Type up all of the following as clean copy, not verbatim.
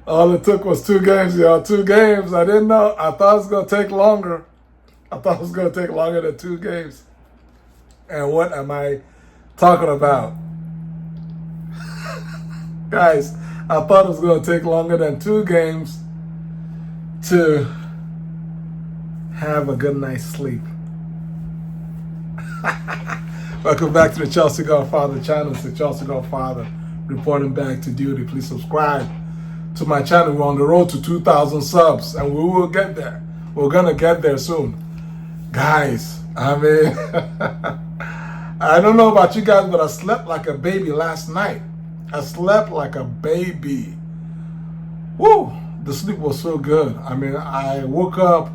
All it took was 2 games, y'all. 2 games. I didn't know. I thought it was going to take longer. I thought it was going to take longer than 2 games. And what am I talking about? Guys, I thought it was going to take longer than 2 games to have a good night's sleep. Welcome back to the Chelsea Godfather channel. It's the Chelsea Godfather reporting back to duty. Please subscribe to my channel. We're on the road to 2,000 subs, and we will get there. We're gonna get there soon, guys. I mean, I don't know about you guys, but I slept like a baby last night. I slept like a baby. Woo! The sleep was so good. I mean, I woke up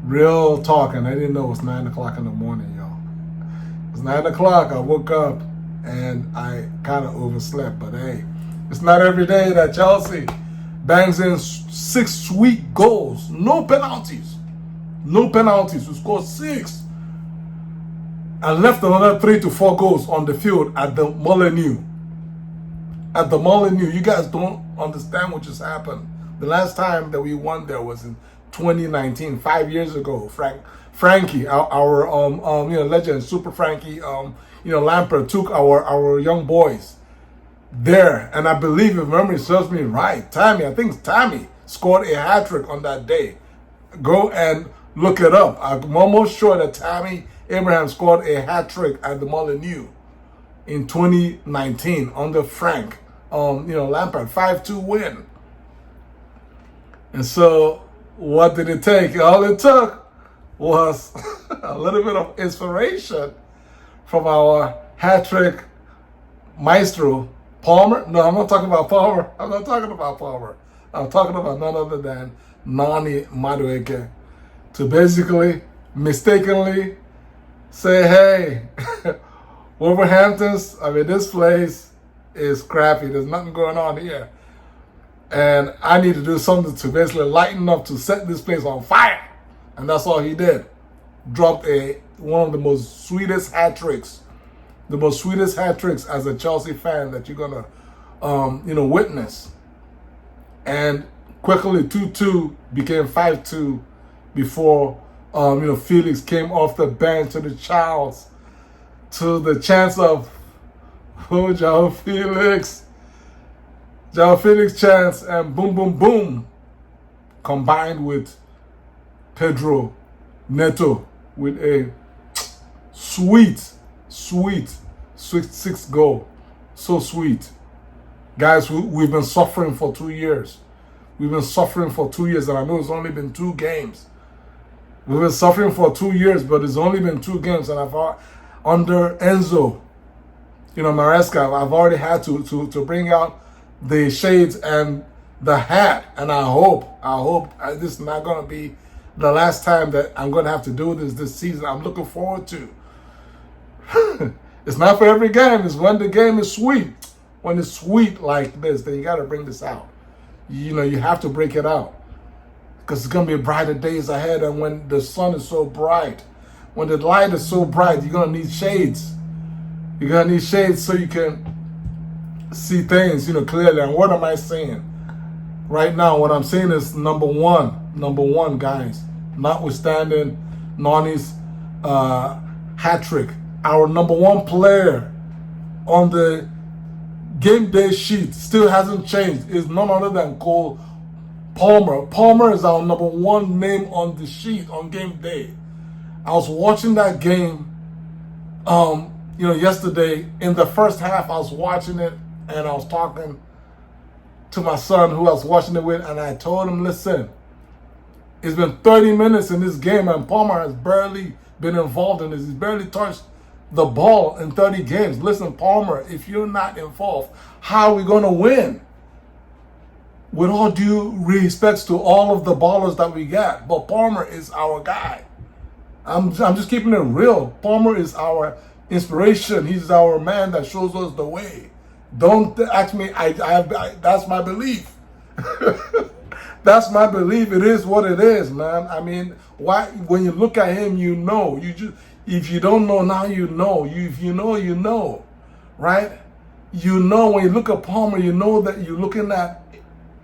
real talking. I didn't know it was 9 o'clock in the morning, y'all. It was 9 o'clock. I woke up and I kind of overslept. But hey, it's not every day that Chelsea bangs in 6 sweet goals. No penalties. No penalties. We scored 6 and left another 3 to 4 goals on the field at the Molineux. At the Molineux. You guys don't understand what just happened. The last time that we won there was in 2019, 5 years ago. Frankie, our legend, Super Frankie, Lampard took our young boys there, and I believe, if memory serves me right, I think Tammy scored a hat-trick on that day. Go and look it up. I'm almost sure that Tammy Abraham scored a hat-trick at the Molineux in 2019 under Frank, Lampard, 5-2 win. And so, what did it take? All it took was a little bit of inspiration from our hat-trick maestro, Palmer. No, I'm not talking about Palmer. I'm not talking about Palmer. I'm talking about none other than Nani Madueke, to basically, mistakenly say, hey, Wolverhampton's, this place is crappy. There's nothing going on here. And I need to do something to basically lighten up, to set this place on fire. And that's all he did. Dropped one of the most sweetest hat-tricks. The most sweetest hat-tricks as a Chelsea fan that you're going to, witness. And quickly 2-2 became 5-2 before, Felix came off the bench to the chance of, João Felix. João Felix chance, and boom, boom, boom, combined with Pedro Neto with a sweet 6 goal. So sweet. Guys, we've been suffering for 2 years. We've been suffering for 2 years, and I know it's only been 2 games. We've been suffering for 2 years, but it's only been 2 games, and under Enzo, Maresca, I've already had to bring out the shades and the hat, and I hope this is not going to be the last time that I'm going to have to do this season. I'm looking forward to. It's not for every game. It's when the game is sweet. When it's sweet like this, then you got to bring this out. You have to break it out, because it's going to be brighter days ahead. And when the sun is so bright, when the light is so bright, you're going to need shades. You're going to need shades so you can see things, clearly. And what am I saying? Right now, what I'm saying is number one, guys, notwithstanding Nani's hat-trick, our number 1 player on the game day sheet still hasn't changed. Is none other than Cole Palmer. Palmer is our number 1 name on the sheet on game day. I was watching that game, yesterday. In the first half, I was watching it, and I was talking to my son who I was watching it with, and I told him, listen, it's been 30 minutes in this game, and Palmer has barely been involved in this. He's barely touched the ball in 30 games. Listen, Palmer, if you're not involved, how are we going to win? With all due respects to all of the ballers that we got, but Palmer is our guy. I'm just keeping it real. Palmer is our inspiration. He's our man that shows us the way. Don't ask me. That's my belief. That's my belief. It is what it is, man. Why? When you look at him, if you don't know now, you know. If you know, you know, right? When you look at Palmer, you know that you're looking at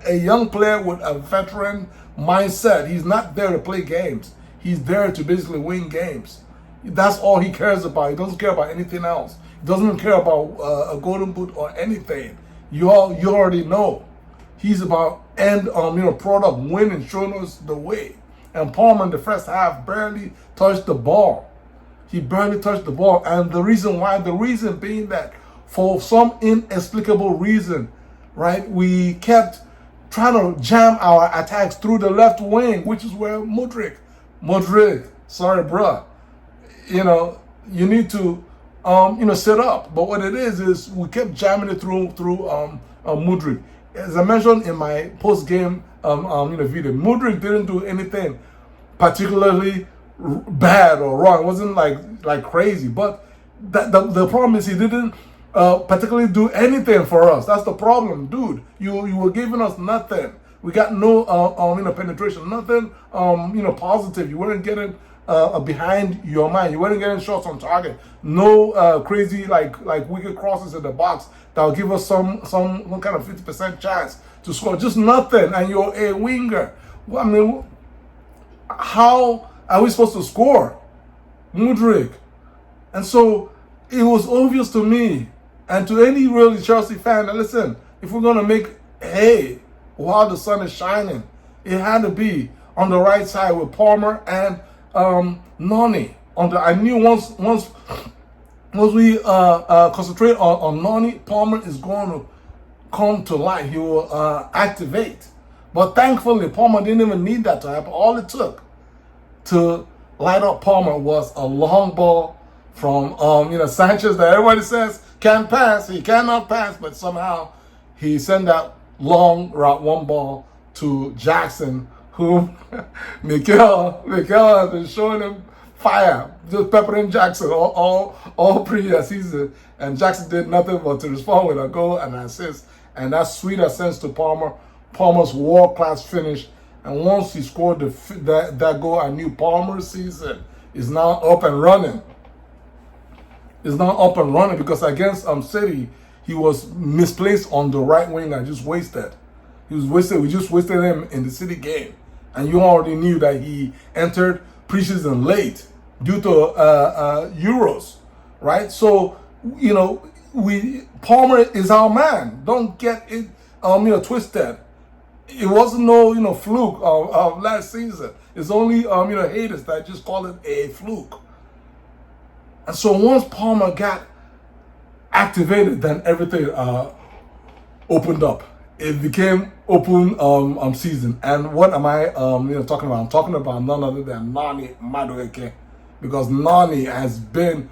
a young player with a veteran mindset. He's not there to play games. He's there to basically win games. That's all he cares about. He doesn't care about anything else. He doesn't care about a golden boot or anything. You already know. He's about product, winning, showing us the way. And Palmer in the first half barely touched the ball. He barely touched the ball. And the reason being that for some inexplicable reason, right, we kept trying to jam our attacks through the left wing, which is where Madueke, sorry, bruh, you need to, set up. But what it is we kept jamming it through Madueke. As I mentioned in my post-game video, Madueke didn't do anything particularly bad or wrong. It wasn't like crazy, but the problem is he didn't particularly do anything for us. That's the problem, dude. You were giving us nothing. We got no penetration, nothing positive. You weren't getting behind your man. You weren't getting shots on target. No crazy like wicked crosses in the box that will give us some kind of 50% chance to score. Just nothing. And you're a winger. I mean, how are we supposed to score? Madueke. And so it was obvious to me and to any really Chelsea fan that, listen, if we're going to make hay while the sun is shining, it had to be on the right side with Palmer and Noni. I knew once we concentrate on Noni, Palmer is going to come to light. He will activate. But thankfully, Palmer didn't even need that to happen. All it took to light up Palmer was a long ball from Sanchez that everybody says can't pass. He cannot pass, but somehow he sent that long route one ball to Jackson, who Mikel has been showing him fire, just peppering Jackson all pre-season, and Jackson did nothing but to respond with a goal and an assist, and that sweet assist to Palmer. Palmer's world-class finish, and once he scored that goal, I knew Palmer's season is now up and running. Because against City, he was misplaced on the right wing and just wasted. He was wasted. We just wasted him in the City game, and you already knew that he entered preseason late due to Euros, right? So Palmer is our man. Don't get it twisted. It wasn't no fluke of last season. It's only haters that just call it a fluke. And so once Palmer got activated, then everything opened up. It became open season. And what am I talking about? I'm talking about none other than Noni Madueke, because Noni has been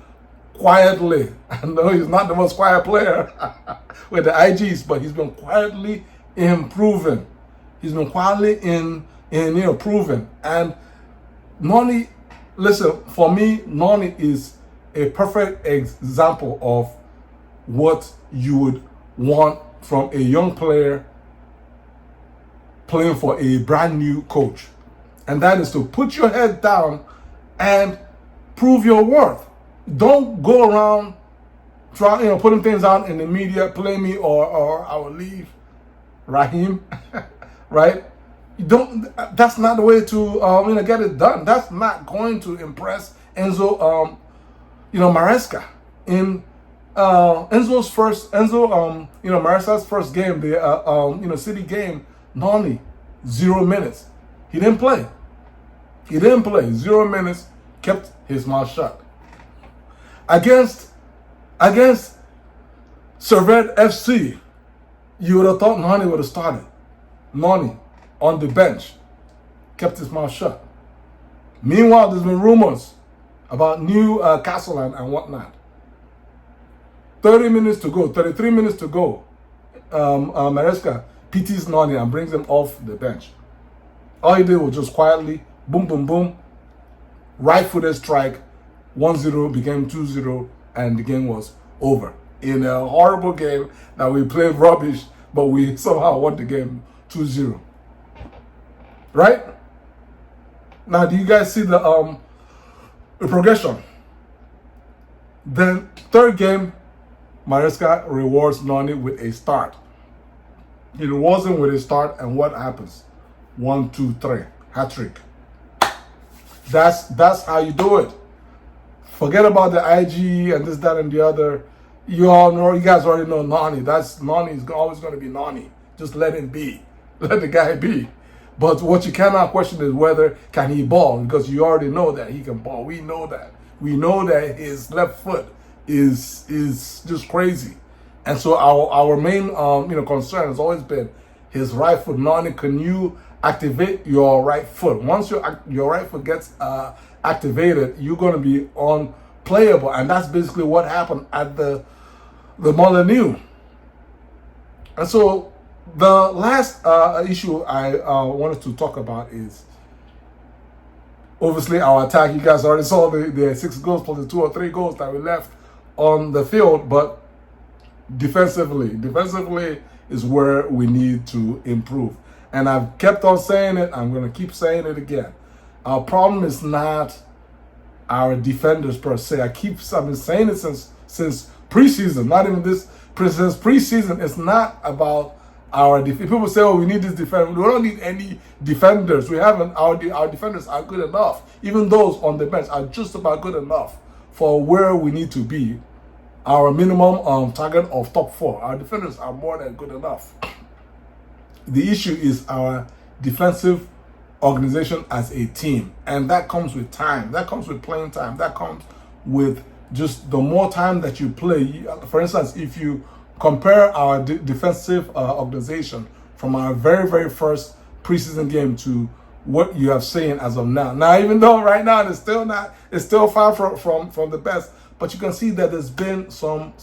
quietly, I know he's not the most quiet player with the IGs, but he's been quietly improving. He's been quietly improving. And Noni, listen, for me, Noni is a perfect example of what you would want from a young player playing for a brand new coach. And that is to put your head down and prove your worth. Don't go around putting things out in the media, play me or I will leave, Raheem. Right? That's not the way to get it done. That's not going to impress Enzo Maresca. In Maresca's first game, the City game, Noni, 0 minutes. He didn't play. 0 minutes, kept his mouth shut. Against Servette FC, you would have thought Noni would have started. Noni on the bench, kept his mouth shut. Meanwhile, there's been rumors about Newcastle and whatnot. 33 minutes to go. Maresca PTs Noni and brings him off the bench. All he did was just quietly, boom, boom, boom, right-footed strike, 1-0 became 2-0, and the game was over. In a horrible game that we played rubbish, but we somehow won the game 2-0. Right? Now, do you guys see the progression? Then, third game, Maresca rewards Noni with a start. He wasn't with his start, and what happens? 1, 2, 3, hat trick. That's how you do it. Forget about the IG and this, that, and the other. You all know, you guys already know Nani. Nani is always going to be Nani. Just let him be. Let the guy be. But what you cannot question is whether can he ball, because you already know that he can ball. We know that. We know that his left foot is just crazy. And so our main concern has always been his right foot. Nani, can you activate your right foot? Once your right foot gets activated, you're going to be unplayable, and that's basically what happened at the Molineux. And so the last issue I wanted to talk about is obviously our attack. You guys already saw the 6 goals plus the 2 or 3 goals that we left on the field, but defensively is where we need to improve. And I've kept on saying it. I'm going to keep saying it again. Our problem is not our defenders per se. I've been saying it since preseason, not even this. Since preseason, it's not about our defense. People say, "Oh, we need this defender." We don't need any defenders. We haven't. Our defenders are good enough. Even those on the bench are just about good enough for where we need to be. Our minimum target of top 4. Our defenders are more than good enough. The issue is our defensive organization as a team, and that comes with time. That comes with playing time. That comes with just the more time that you play. For instance, if you compare our defensive organization from our very first preseason game to what you have seen as of now. Now, even though right now it's still far from the best, but you can see that there's been some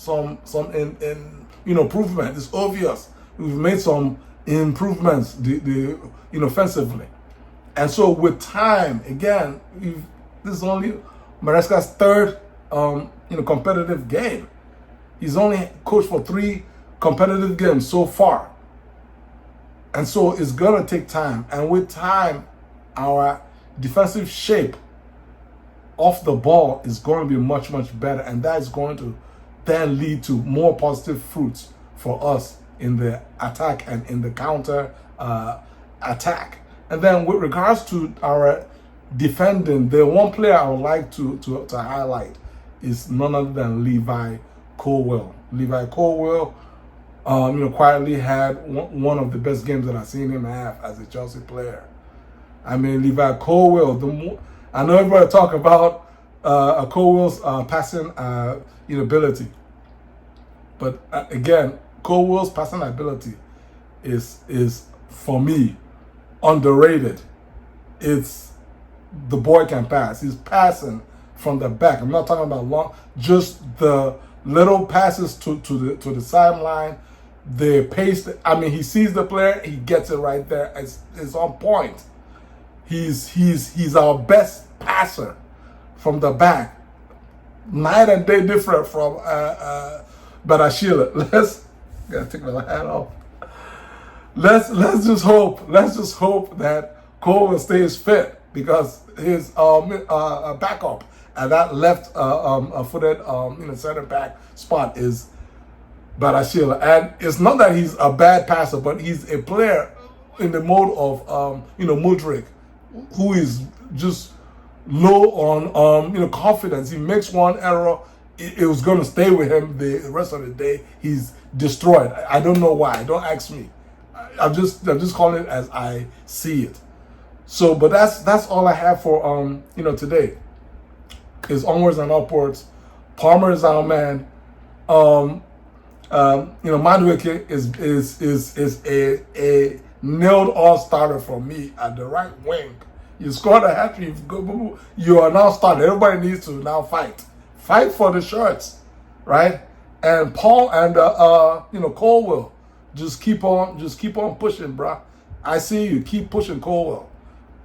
improvement. It's obvious. We've made some improvements offensively. And so with time, again, this is only Maresca's 3rd competitive game. He's only coached for 3 competitive games so far. And so it's going to take time. And with time, our defensive shape off the ball is going to be much better. And that is going to then lead to more positive fruits for us in the attack and in the counter attack. And then with regards to our defending, the one player I would like to highlight is none other than Levi Colwill. Levi Colwill, quietly had one of the best games that I've seen him have as a Chelsea player. I mean, Levi Colwill, I know everybody talk about Colwill's passing ability, but again, Colwill's passing ability is for me underrated. It's the boy can pass. He's passing from the back. I'm not talking about long, just the little passes to the sideline. The pace. I mean, he sees the player, he gets it right there. It's on point. He's our best passer from the back. Night and day different from Badashila. Gotta take my hat off. Let's just hope that Cole stays fit, because his backup at that left footed center back spot is Badashila. And it's not that he's a bad passer, but he's a player in the mode of Mudryk, who is just low on confidence. He makes one error, it was going to stay with him the rest of the day. He's destroyed. I don't know why. Don't ask me. I'm just calling it as I see it. So, but that's all I have for today. Is onwards and upwards. Palmer is our man. Madueke is a nailed on starter for me at the right wing. You scored a hat trick. You are now starting. Everybody needs to now fight for the shirts, right? And Paul and Colwill, just keep on pushing, bro. I see you. Keep pushing Colwill,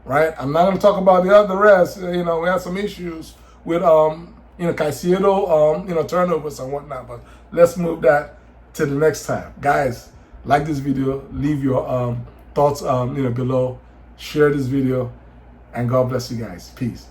right? I'm not going to talk about the rest. We had some issues with Caicedo, turnovers and whatnot. But let's move that to the next time, guys. Like this video, leave your thoughts below, share this video, and God bless you guys. Peace.